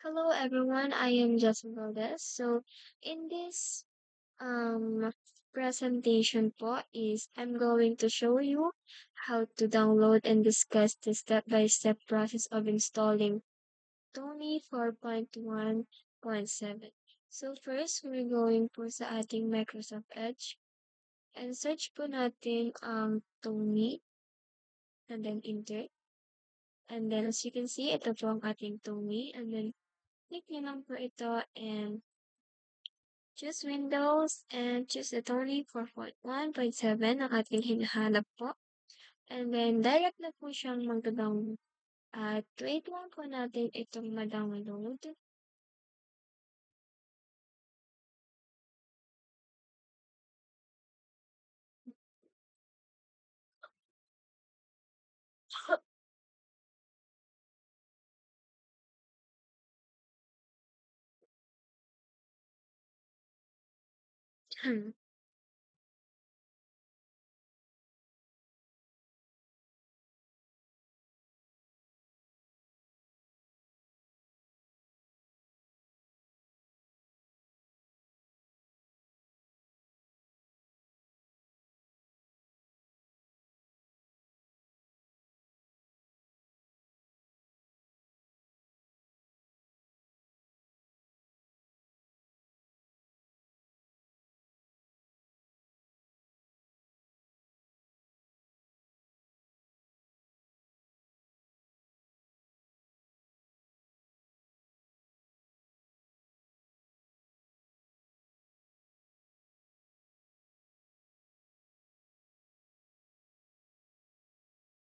Hello everyone, I am Jasmine Valdez. In this presentation po is I'm going to show you how to download and discuss the step-by-step process of installing Tony 4.1.7. So first, we're going po sa ating Microsoft Edge and search po natin Tony and then enter. And then as you can see, ito po ang ating Tony and then click nyo lang po ito and choose Windows and choose the Tony 4.1.7 ang ating hinahanap po. And then, direct na po siyang mag-download. At wait lang po natin itong ma-download.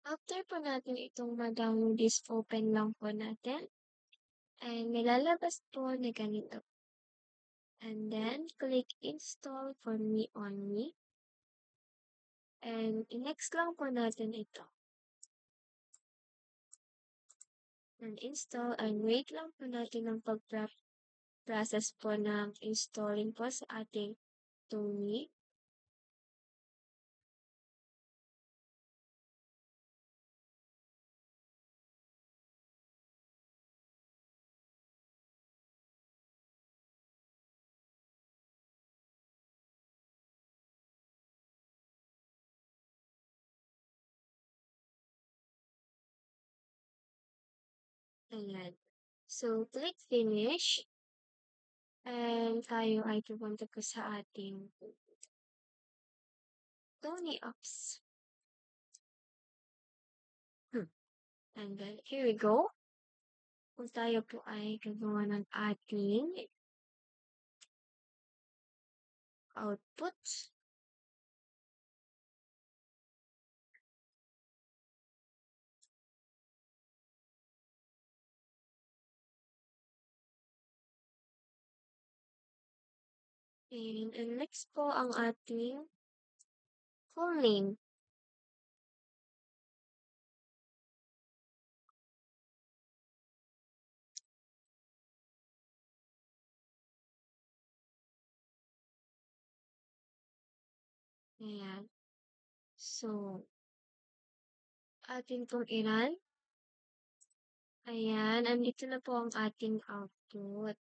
After po natin itong ma-download is open lang po natin. And nilalabas po na ganito. And then, click install for me only. And next lang po natin ito. And install and wait lang po natin ang pag-process po ng installing po sa ating Tony. Ayan. So, click finish. And tayo ay pupunta ko sa ating Tony Apps. And then, here we go. Kung tayo po ay gagawa ng ating output. And next po ang ating full name. Ayan. So, atin pong iran. Ayan, andito na po ang ating output.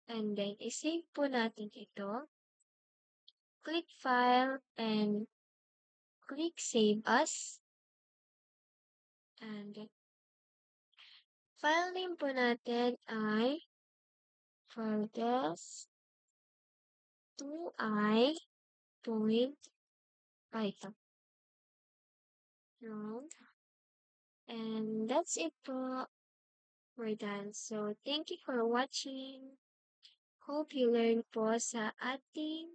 And then, isave po natin ito. Click File and click Save As. And file name po natin ay Fardes2i.python. And that's it po. We're done. So, thank you for watching. Hope you learn po sa ating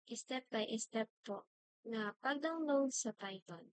step by step po na pag-download sa Python.